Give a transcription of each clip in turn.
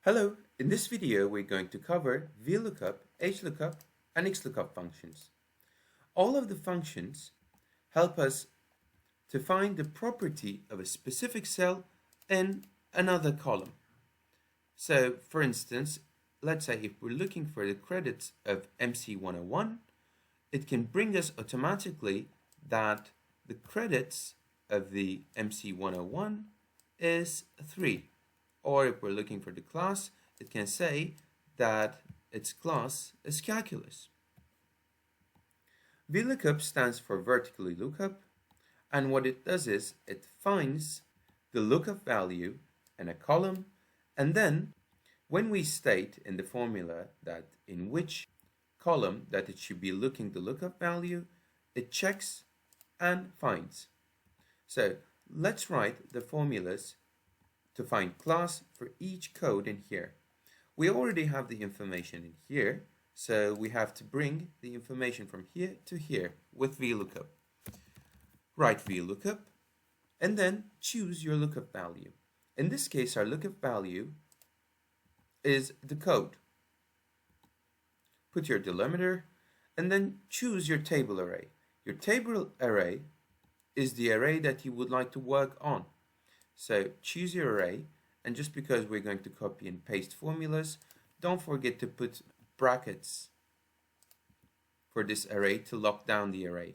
Hello, in this video we're going to cover VLOOKUP, HLOOKUP and XLOOKUP functions. All of the functions help us to find the property of a specific cell in another column. So for instance, let's say if we're looking for the credits of MC101, it can bring us automatically that the credits of the MC101 is 3. Or if we're looking for the class, it can say that its class is calculus. VLOOKUP stands for vertically lookup, and what it does is it finds the lookup value in a column, and then when we state in the formula that in which column that it should be looking the lookup value, it checks and finds. So let's write the formulas to find class for each code in here. We already have the information in here, so we have to bring the information from here to here with VLOOKUP. Write VLOOKUP and then choose your lookup value. In this case, our lookup value is the code. Put your delimiter and then choose your table array. Your table array is the array that you would like to work on. So choose your array, and just because we're going to copy and paste formulas, don't forget to put brackets for this array to lock down the array.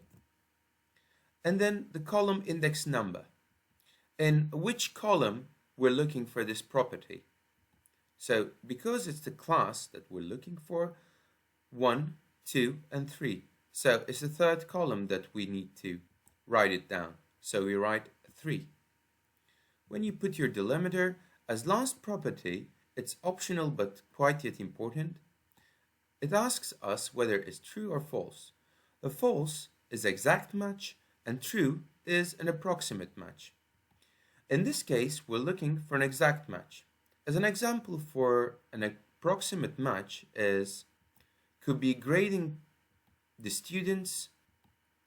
And then the column index number. In which column we're looking for this property. So because it's the class that we're looking for, 1, 2, and 3. So it's the third column that we need to write it down. So we write 3. When you put your delimiter as last property, it's optional but quite yet important. It asks us whether it's true or false. The false is exact match and true is an approximate match. In this case, we're looking for an exact match. As an example for an approximate match could be grading the students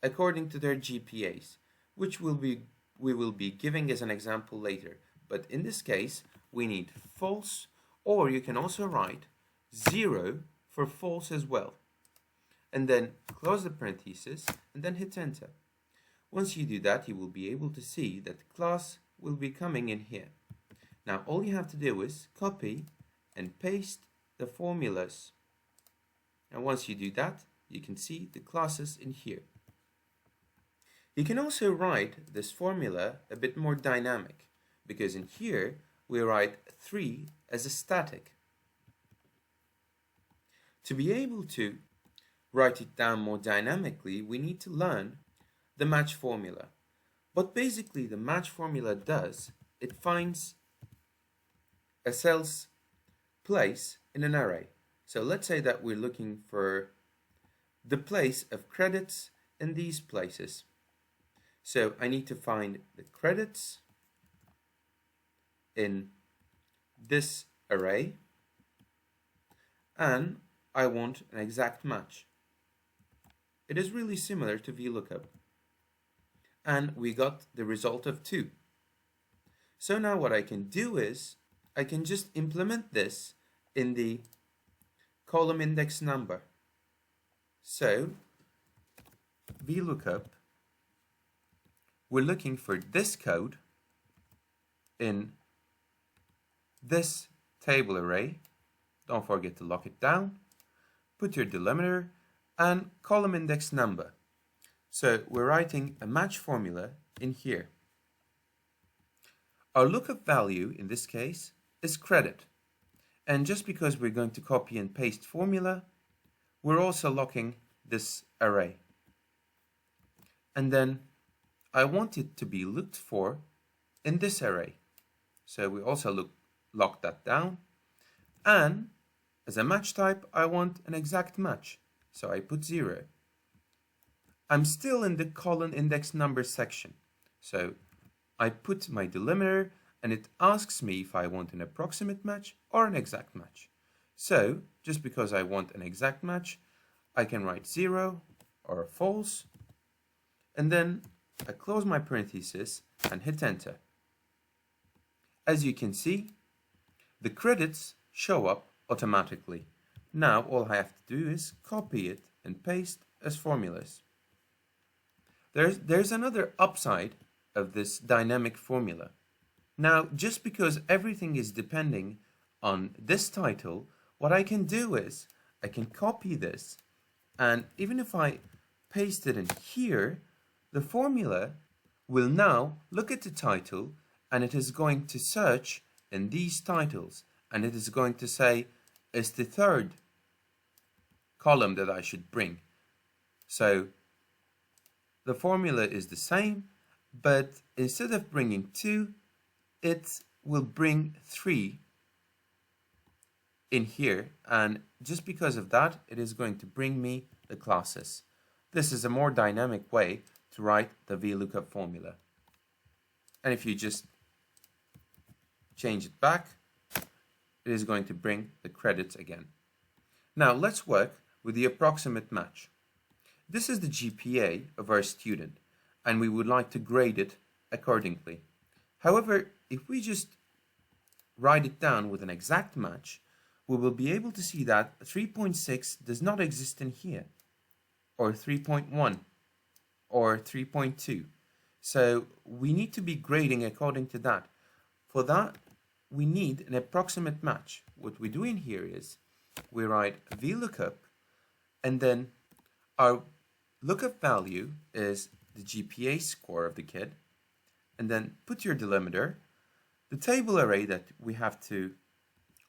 according to their GPAs, which we will be giving as an example later. But in this case, we need false, or you can also write 0 for false as well. And then close the parentheses and then hit enter. Once you do that, you will be able to see that the class will be coming in here. Now all you have to do is copy and paste the formulas. And once you do that, you can see the classes in here. You can also write this formula a bit more dynamic, because in here we write 3 as a static. To be able to write it down more dynamically, we need to learn the match formula. What basically the match formula does, it finds a cell's place in an array. So let's say that we're looking for the place of credits in these places. So I need to find the credits in this array, and I want an exact match. It is really similar to VLOOKUP, and we got the result of 2. So now what I can do is I can just implement this in the column index number. So VLOOKUP, we're looking for this code in this table array. Don't forget to lock it down. Put your delimiter and column index number. So we're writing a match formula in here. Our lookup value in this case is credit. And just because we're going to copy and paste formula, we're also locking this array. And then I want it to be looked for in this array. So we also lock that down. And as a match type, I want an exact match. So I put 0. I'm still in the column index number section. So I put my delimiter and it asks me if I want an approximate match or an exact match. So just because I want an exact match, I can write 0 or false. And then I close my parentheses and hit enter. As you can see, the credits show up automatically. Now all I have to do is copy it and paste as formulas. There's another upside of this dynamic formula. Now, just because everything is depending on this title, what I can do is I can copy this, and even if I paste it in here, the formula will now look at the title and it is going to search in these titles, and it is going to say, is the third column that I should bring. So the formula is the same, but instead of bringing 2, it will bring 3 in here, and just because of that, it is going to bring me the classes. This is a more dynamic way to write the VLOOKUP formula. And if you just change it back, it is going to bring the credits again. Now let's work with the approximate match. This is the GPA of our student, and we would like to grade it accordingly. However, if we just write it down with an exact match, we will be able to see that 3.6 does not exist in here, or 3.1, or 3.2. So we need to be grading according to that. For that, we need an approximate match. What we do in here is we write VLOOKUP, and then our lookup value is the GPA score of the kid, and then put your delimiter. The table array that we have to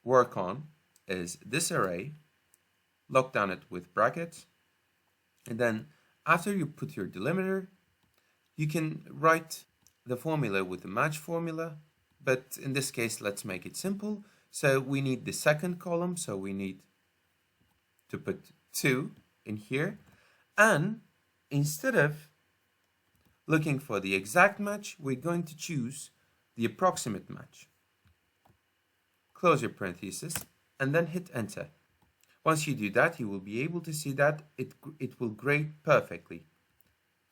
work on is this array, lock down it with brackets, and then after you put your delimiter, you can write the formula with the match formula, but in this case let's make it simple. So we need the second column, so we need to put 2 in here, and instead of looking for the exact match, we're going to choose the approximate match. Close your parenthesis and then hit enter. Once you do that, you will be able to see that it will grade perfectly.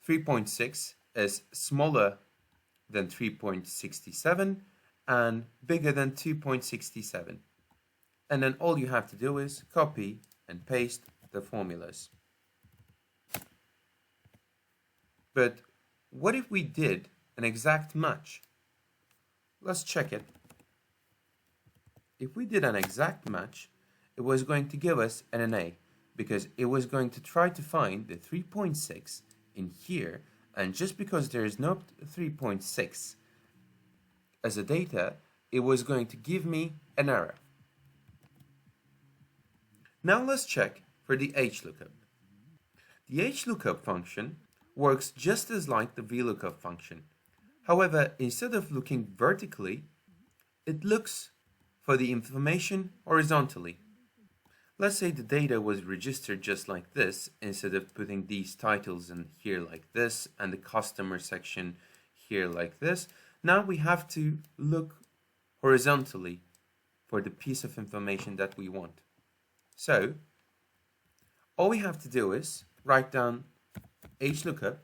3.6 is smaller than 3.67 and bigger than 2.67. And then all you have to do is copy and paste the formulas. But what if we did an exact match? Let's check it. If we did an exact match, it was going to give us an NA, because it was going to try to find the 3.6 in here, and just because there is no 3.6 as a data, it was going to give me an error. Now let's check for the HLOOKUP. The HLOOKUP function works just as like the VLOOKUP function. However, instead of looking vertically, it looks for the information horizontally. Let's say the data was registered just like this, instead of putting these titles in here like this and the customer section here like this. Now we have to look horizontally for the piece of information that we want. So all we have to do is write down HLOOKUP,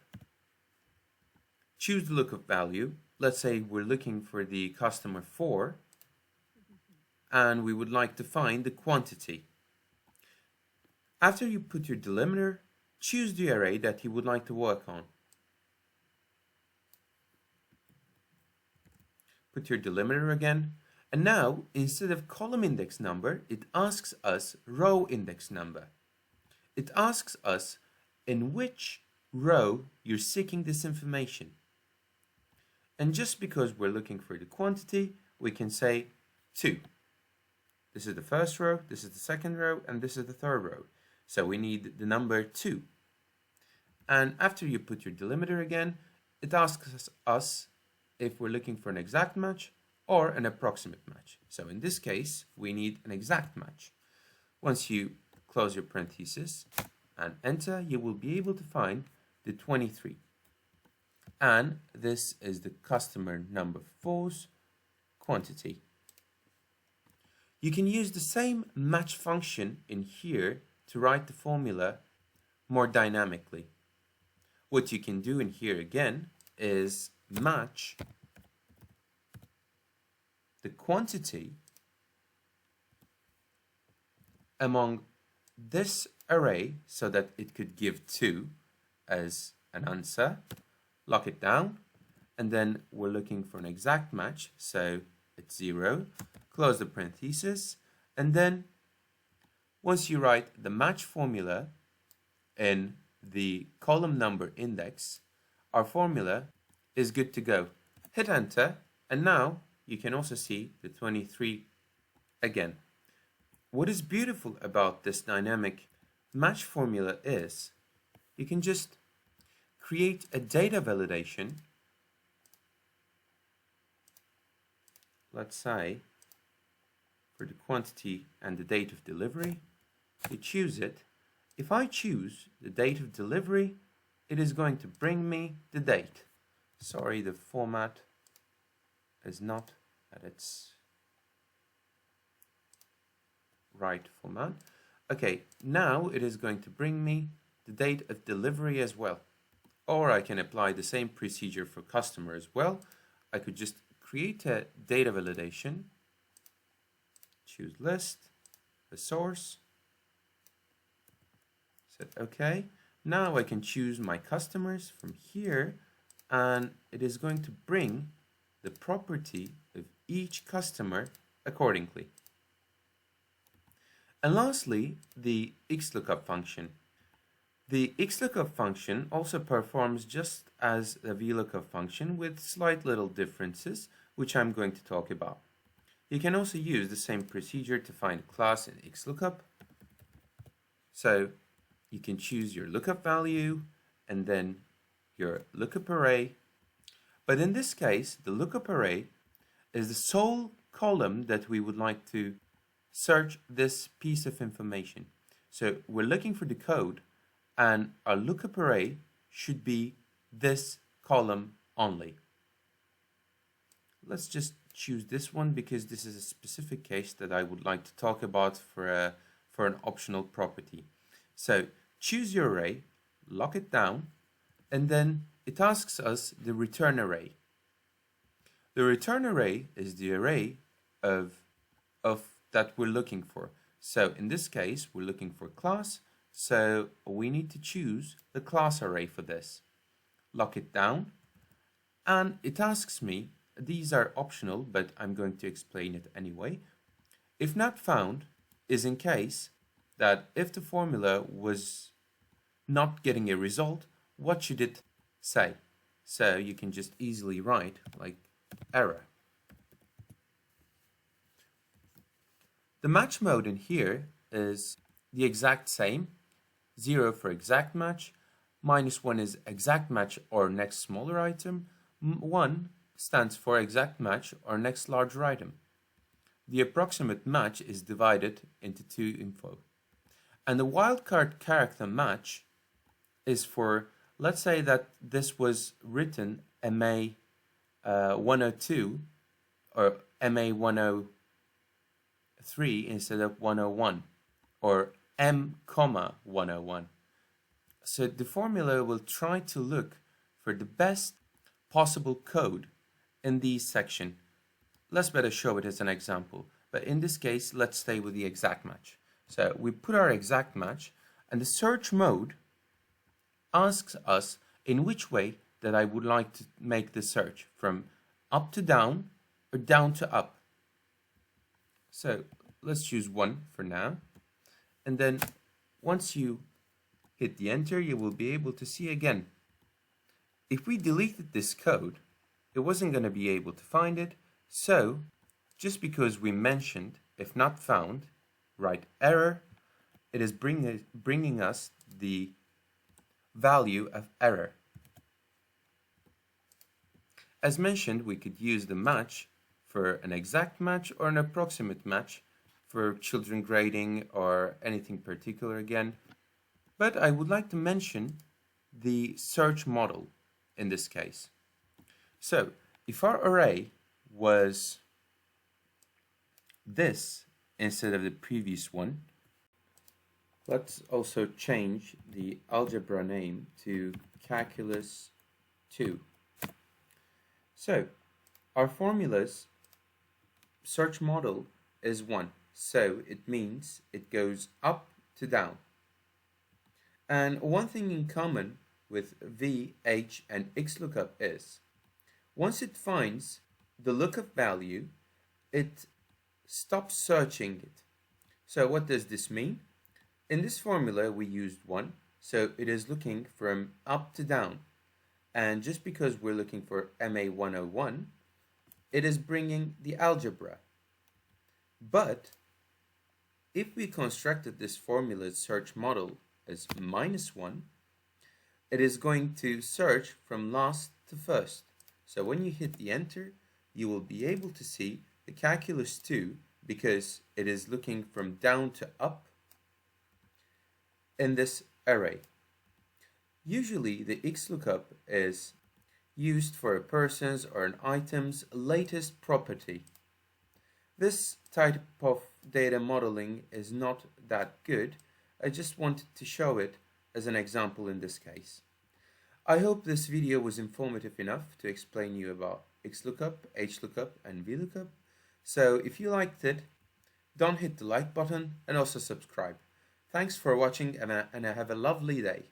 choose the lookup value. Let's say we're looking for the customer 4, and we would like to find the quantity. After you put your delimiter, choose the array that you would like to work on. Put your delimiter again, and now instead of column index number, it asks us row index number. It asks us in which row you're seeking this information. And just because we're looking for the quantity, we can say 2. This is the first row, this is the second row, and this is the third row. So we need the number 2. And after you put your delimiter again, it asks us if we're looking for an exact match or an approximate match. So in this case, we need an exact match. Once you close your parenthesis and enter, you will be able to find the 23. And this is the customer number 4's quantity. You can use the same match function in here to write the formula more dynamically. What you can do in here again is match the quantity among this array so that it could give 2 as an answer, lock it down, and then we're looking for an exact match, so it's 0, close the parenthesis, and then once you write the match formula in the column number index, our formula is good to go. Hit enter, and now you can also see the 23 again. What is beautiful about this dynamic match formula is you can just create a data validation. Let's say for the quantity and the date of delivery, you choose it. If I choose the date of delivery, it is going to bring me the date. Sorry, the format is not at its right format. Okay, now it is going to bring me the date of delivery as well. Or I can apply the same procedure for customer as well. I could just create a data validation, choose list, the source, set OK. Now I can choose my customers from here, and it is going to bring the property of each customer accordingly. And lastly, the XLOOKUP function. The XLOOKUP function also performs just as the VLOOKUP function with slight little differences, which I'm going to talk about. You can also use the same procedure to find a class in XLOOKUP. So you can choose your lookup value and then your lookup array. But in this case, the lookup array is the sole column that we would like to search this piece of information. So we're looking for the code, and our lookup array should be this column only. Let's just choose this one because this is a specific case that I would like to talk about for an optional property. So choose your array, lock it down, and then it asks us the return array. The return array is the array of that we're looking for. So in this case, we're looking for class, so we need to choose the class array for this. Lock it down, and it asks me, these are optional, but I'm going to explain it anyway. If not found is in case that if the formula was not getting a result, what should it say? So you can just easily write like error. The match mode in here is the exact same. 0 for exact match, -1 is exact match or next smaller item, 1 stands for exact match or next larger item. The approximate match is divided into 2 info. And the wildcard character match is for, let's say that this was written MA 102 or MA 103 instead of 101, or M, 101. So the formula will try to look for the best possible code in this section. Let's better show it as an example, but in this case, let's stay with the exact match. So we put our exact match, and the search mode asks us in which way that I would like to make the search, from up to down or down to up. So let's choose 1 for now, and then once you hit the enter, you will be able to see again. If we deleted this code, it wasn't going to be able to find it, so just because we mentioned if not found, write error, it is bringing us the value of error. As mentioned, we could use the match for an exact match or an approximate match for children grading or anything particular again. But I would like to mention the search model in this case. So if our array was this instead of the previous one, let's also change the algebra name to calculus 2. So our formula's search model is 1. so it means it goes up to down. And one thing in common with V, H, and XLOOKUP is, once it finds the lookup value, it stops searching it. So what does this mean? In this formula we used 1, so it is looking from up to down. And just because we're looking for MA101, it is bringing the algebra. But if we constructed this formula search model as -1, it is going to search from last to first. So when you hit the enter, you will be able to see the calculus 2 because it is looking from down to up in this array. Usually the XLOOKUP is used for a person's or an item's latest property. This type of data modeling is not that good. I just wanted to show it as an example in this case. I hope this video was informative enough to explain you about XLOOKUP, HLOOKUP, and VLOOKUP. So if you liked it, don't hit the like button and also subscribe. Thanks for watching and have a lovely day.